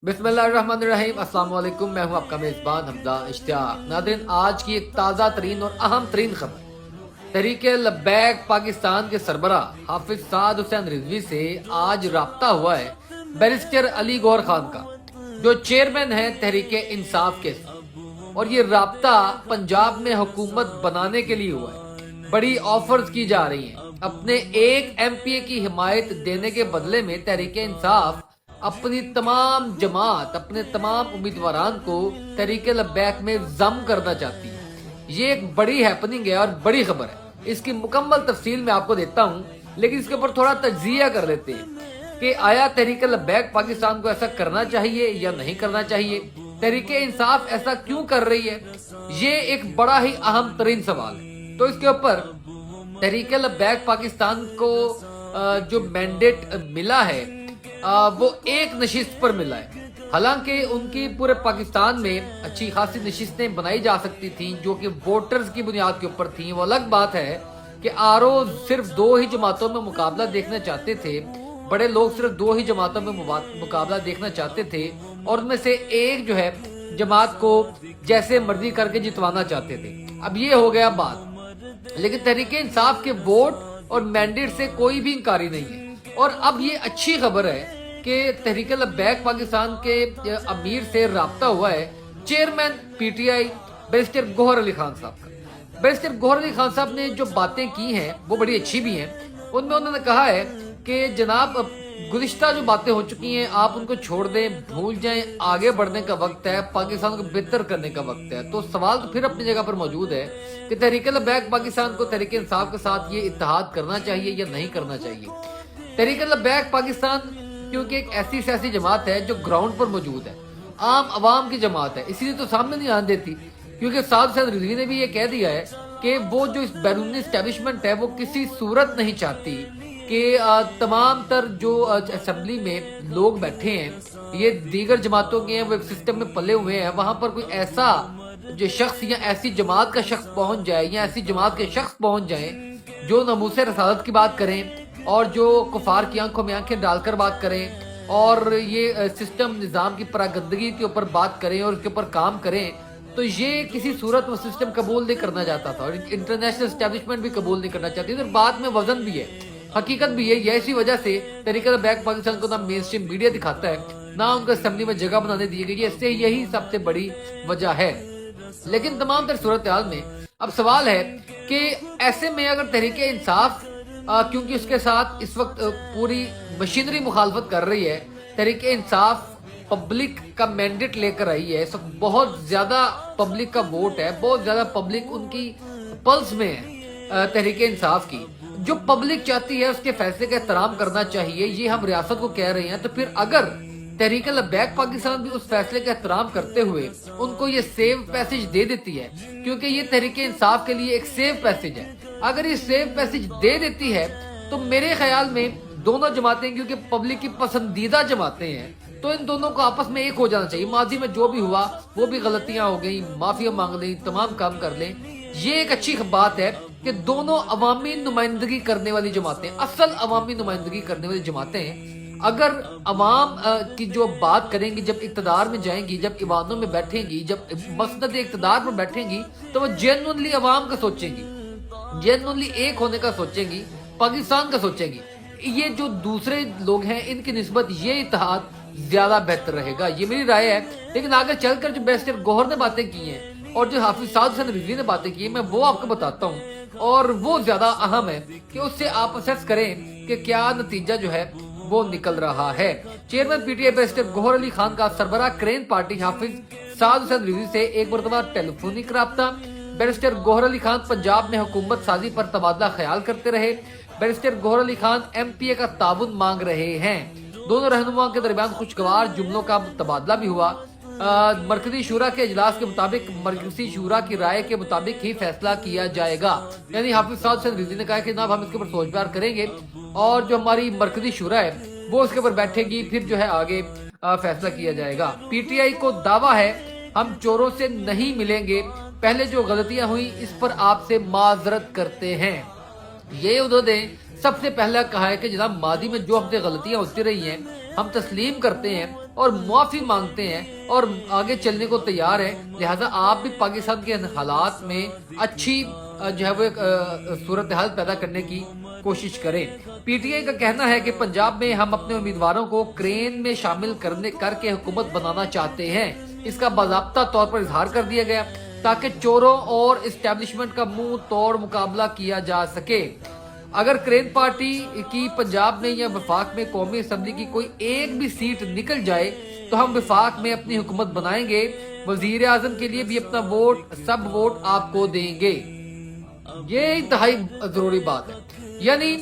बिस्मिल्लाहिर्रहमानिर्रहीम अस्सलाम वालेकुम। मैं हूं आपका मेज़बान हमजा इश्तियाक। नाज़रीन, आज की एक ताज़ा तरीन और अहम तरीन खबर तहरीके लब्बैक पाकिस्तान के सरबराह हाफिज साद हुसैन रिजवी से आज राब्ता हुआ है बैरिस्टर अली गौहर खान का, जो चेयरमैन है तहरीके इंसाफ के साथ। और ये राब्ता पंजाब में हुकूमत बनाने के लिए हुआ है। बड़ी ऑफर्स की जा रही हैं। अपने एक एमपीए की हिमायत देने के बदले में तहरीके इंसाफ अपनी तमाम जमात, अपने तमाम उम्मीदवारान को तहरीके लब्बैक में जम करना चाहती है। ये एक बड़ी हैपनिंग है और बड़ी खबर है। इसकी मुकम्मल तफसील मैं आपको देता हूँ, लेकिन इसके ऊपर थोड़ा तज्जिया कर लेते हैं कि आया तहरीके लब्बैक पाकिस्तान को ऐसा करना चाहिए या नहीं करना चाहिए। तहरीके इंसाफ ऐसा क्यों कर रही है, ये एक बड़ा ही अहम तरीन सवाल है। तो इसके ऊपर तहरीके लब्बैक पाकिस्तान को जो मैंडेट मिला है वो एक नशिस्त पर मिला है। हालांकि उनकी पूरे पाकिस्तान में अच्छी खासी नशिस्तें बनाई जा सकती थीं जो कि वोटर्स की बुनियाद के ऊपर थीं। वो अलग बात है कि आरओ सिर्फ दो ही जमातों में मुकाबला देखना चाहते थे। बड़े लोग सिर्फ दो ही जमातों में मुकाबला देखना चाहते थे और उनमें से एक जो है जमात को जैसे मर्जी करके जितवाना चाहते थे। अब ये हो गया बात, लेकिन तहरीके इंसाफ के वोट और मैंडेट से कोई भी इंकारी नहीं है। और अब ये अच्छी खबर है कि तहरीके लब्बैक पाकिस्तान के अमीर से राब्ता हुआ है chairman PTI barrister Gohar Ali Khan साहब का। बैरिस्टर गौहर अली खान साहब ने जो बातें की हैं वो बड़ी अच्छी भी हैं। उनमें उन्होंने कहा है कि जनाब, गुज़िश्ता जो बातें हो चुकी हैं आप उनको छोड़ दें, भूल जाएं, आगे बढ़ने का वक्त है, पाकिस्तान को बेहतर करने का वक्त है। तो सवाल तो फिर अपनी जगह पर मौजूद है कि तहरीके लब्बैक पाकिस्तान को तहरीके इंसाफ के साथ ये इत्तेहाद करना चाहिए या नहीं करना चाहिए। तहरीके लब्बैक पाकिस्तान क्योंकि एक ऐसी सियासी जमात है जो ग्राउंड पर मौजूद है, आम आवाम की जमात है, इसीलिए तो सामने नहीं आने देती। क्योंकि साद हुसैन रिजवी ने भी ये कह दिया है कि वो जो इस बैरूनी एस्टेब्लिशमेंट है वो किसी सूरत नहीं चाहती कि तमाम तर जो असेंबली में लोग बैठे हैं ये दीगर जमातों के हैं, वो एक सिस्टम में पले हुए हैं। वहां पर कोई ऐसा जो शख्स या ऐसी जमात का शख्स पहुंच जाए या ऐसी जमात के शख्स पहुंच जाए जो नमूसे रसालत की बात करें और जो कुफार की आंखों में आंखें डालकर बात करें और ये सिस्टम निज़ाम की परागंदगी के ऊपर बात करें और उसके ऊपर काम करें, तो ये किसी सूरत वो सिस्टम कबूल नहीं करना चाहता था और इंटरनेशनल एस्टेब्लिशमेंट भी कबूल नहीं करना चाहती। तो बात में वजन भी है, हकीकत भी है। ये इसी वजह से तहरीके लब्बैक पाकिस्तान को ना मेन स्ट्रीम मीडिया दिखाता है, ना उनको असेंबली में जगह बनाने दी गई है। इससे यही सबसे बड़ी वजह है। लेकिन तमाम तर सूरत हाल में अब सवाल है कि ऐसे में अगर तहरीके इंसाफ क्योंकि उसके साथ इस वक्त पूरी मशीनरी मुखालफत कर रही है, तहरीके इंसाफ पब्लिक का मैंडेट लेकर आई है। इस वक्त बहुत ज्यादा पब्लिक का वोट है, बहुत ज्यादा पब्लिक उनकी पल्स में है तहरीके इंसाफ की। जो पब्लिक चाहती है उसके फैसले का एहतराम करना चाहिए, ये हम रियासत को कह रहे हैं। तो फिर अगर तहरीके लब्बैक पाकिस्तान भी उस फैसले का एहतराम करते हुए उनको ये सेव पैसेज दे देती है, क्योंकि ये तहरीके इंसाफ के लिए एक सेव पैसेज है, अगर ये सेव पैसेज दे देती है तो मेरे ख्याल में दोनों जमातें, क्योंकि पब्लिक की पसंदीदा जमातें हैं, तो इन दोनों को आपस में एक हो जाना चाहिए। माजी में जो भी हुआ वो भी गलतियां हो गई, माफिया मांग लें, तमाम काम कर लें। ये एक अच्छी बात है कि दोनों अवामी नुमाइंदगी करने वाली जमातें, असल अवामी नुमाइंदगी करने वाली जमातें अगर अवाम की जो बात करेंगी, जब इक्तदार में जाएंगी, जब ईवानों में बैठेंगी, जब मसनद इक्तदार पर बैठेंगी, तो वो जेन्युइनली अवाम का सोचेंगी, जेन्युइनली एक होने का सोचेंगी, पाकिस्तान का सोचेंगी। ये जो दूसरे लोग हैं इनकी निस्बत ये इत्तेहाद ज्यादा बेहतर रहेगा, ये मेरी राय है। लेकिन आगे चलकर जो बैरिस्टर गौहर ने बातें की हैं और जो हाफिज साद हुसैन रिजवी ने बातें की हैं, मैं वो आपको बताता हूँ और वो ज्यादा अहम है कि उससे आप असेस करें कि क्या नतीजा जो है वो निकल रहा है। Chairman PTI barrister Gohar Ali Khan का सरबराह क्रेन पार्टी हाफिज साद हुसैन रिजवी से एक मरतबा टेलीफोनिक राब्ता। बैरिस्टर गौहर अली खान पंजाब में हुकूमत साजी पर तबादला ख्याल करते रहे। बैरिस्टर गौहर अली खान एमपीए का ताउन मांग रहे हैं। दोनों रहनुमाओं के दरमियान खुशगवार जुमलों का तबादला भी हुआ। मरकजी शूरा के इजलास के मुताबिक मरकजी शूरा की राय के मुताबिक ही फैसला किया जाएगा। यानी हाफिज साद हुसैन रिजवी ने कहा कि जनाब हम इसके ऊपर सोच विचार करेंगे और जो हमारी मरकजी शूरा है वो उसके ऊपर बैठेगी, फिर जो है आगे फैसला किया जाएगा। पीटीआई को दावा है हम चोरों से नहीं मिलेंगे, पहले जो गलतियां हुई इस पर आपसे माजरत करते हैं। ये उन्होंने सबसे पहला कहा है कि जनाब मादी में जो हमसे गलतियां होती रही हैं हम तस्लीम करते हैं اور معافی مانگتے ہیں اور آگے چلنے کو تیار ہیں، لہٰذا آپ بھی پاکستان کے حالات میں اچھی جو ہے وہ صورتحال پیدا کرنے کی کوشش کریں۔ پی ٹی آئی کا کہنا ہے کہ پنجاب میں ہم اپنے امیدواروں کو کرین میں شامل کر کے حکومت بنانا چاہتے ہیں۔ اس کا باضابطہ طور پر اظہار کر دیا گیا تاکہ چوروں اور اسٹیبلشمنٹ کا منہ توڑ مقابلہ کیا جا سکے۔ اگر کرین پارٹی کی پنجاب میں یا وفاق میں قومی اسمبلی کی کوئی ایک بھی سیٹ نکل جائے تو ہم وفاق میں اپنی حکومت بنائیں گے، وزیر اعظم کے لیے بھی اپنا سب ووٹ آپ کو دیں گے۔ یہ انتہائی ضروری بات ہے، یعنی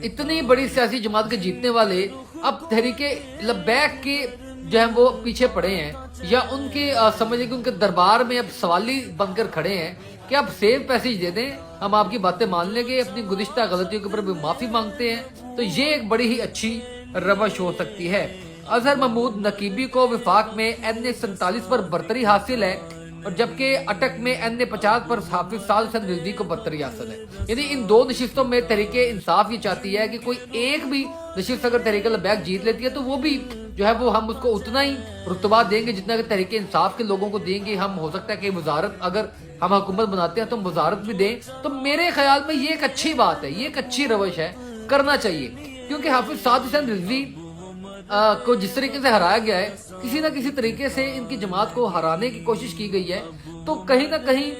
اتنی بڑی سیاسی جماعت کے جیتنے والے اب تحریک لبیک کے جو ہے وہ پیچھے پڑے ہیں، یا ان کے سمجھے کہ ان کے دربار میں اب سوالی بن کر کھڑے ہیں کہ آپ سیف پیسج دے دیں، ہم آپ کی باتیں مان لیں گے، اپنی گزشتہ غلطیوں کے اوپر بھی معافی مانگتے ہیں۔ تو یہ ایک بڑی ہی اچھی روش ہو سکتی ہے۔ اظہر محمود نقیبی کو وفاق میں NA47 پر برتری حاصل ہے، اور جبکہ اٹک میں NA50 پر حافظ سعد حسین رضوی کو برتری حاصل ہے۔ یعنی ان دو نشستوں میں تحریک انصاف یہ چاہتی ہے کہ کوئی ایک بھی نشست اگر تحریک لبیک جیت لیتی ہے تو وہ بھی جو ہے وہ ہم اس کو اتنا ہی رتبہ دیں گے جتنا کہ تحریک انصاف کے لوگوں کو دیں گے۔ ہم ہو سکتا ہے کہ وزارت اگر ہم حکومت بناتے ہیں تو وزارت بھی دیں، تو میرے خیال میں یہ ایک اچھی بات ہے، یہ ایک اچھی روش ہے، کرنا چاہیے، کیونکہ حافظ سعد حسین رضوی کو جس طریقے سے ہرایا گیا ہے، کسی نہ کسی طریقے سے ان کی جماعت کو ہرانے کی کوشش کی گئی ہے، تو کہیں نہ کہیں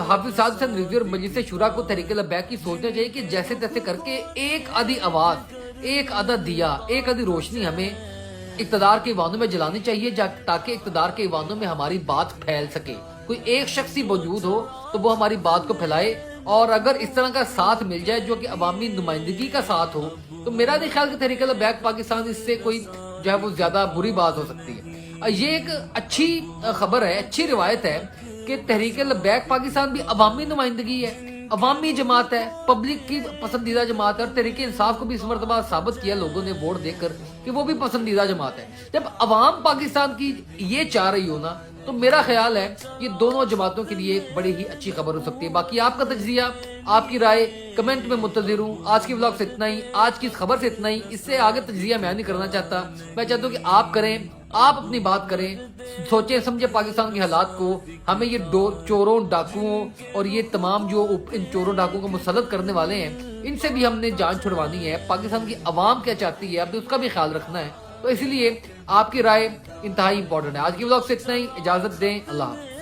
حافظ سعد حسین رضوی اور مجلس شورا کو تحریک لبیک کی سوچنا چاہیے کہ جیسے تیسے کر کے ایک آدھی آواز، ایک آدھا دیا، ایک آدھی روشنی ہمیں اقتدار کے ایوانوں میں جلانی چاہیے، تاکہ اقتدار کے ایوانوں میں ہماری بات پھیل سکے۔ کوئی ایک شخص ہی موجود ہو تو وہ ہماری بات کو پھیلائے، اور اگر اس طرح کا ساتھ مل جائے جو کہ عوامی نمائندگی کا ساتھ ہو، تو میرا نہیں خیال کہ تحریک لبیک پاکستان اس سے کوئی جو ہے وہ زیادہ بری بات ہو سکتی ہے۔ یہ ایک اچھی خبر ہے، اچھی روایت ہے کہ تحریک لبیک پاکستان بھی عوامی نمائندگی ہے، عوامی جماعت ہے، پبلک کی پسندیدہ جماعت ہے، اور تحریک انصاف کو بھی اس مرتبہ ثابت کیا لوگوں نے ووٹ دے کر کہ وہ بھی پسندیدہ جماعت ہے۔ جب عوام پاکستان کی یہ چاہ رہی ہو نا، تو میرا خیال ہے یہ دونوں جماعتوں کے لیے ایک بڑی ہی اچھی خبر ہو سکتی ہے۔ باقی آپ کا تجزیہ، آپ کی رائے کمنٹ میں منتظر ہوں۔ آج کی ولاگ سے اتنا ہی، آج کی اس خبر سے اتنا ہی، اس سے آگے تجزیہ میں نہیں کرنا چاہتا۔ میں چاہتا ہوں کہ آپ کریں، آپ اپنی بات کریں، سوچیں سمجھے پاکستان کے حالات کو۔ ہمیں یہ چوروں ڈاکوؤں اور یہ تمام جو ان چوروں ڈاکوؤں کو مسلط کرنے والے ہیں، ان سے بھی ہم نے جان چھڑوانی ہے۔ پاکستان کی عوام کیا چاہتی ہے، اب اس کا بھی خیال رکھنا ہے، تو اسی لیے آپ کی رائے انتہائی امپورٹنٹ ہے۔ آج کی ولاگ سے اتنا ہی، اجازت دیں، اللہ حافظ۔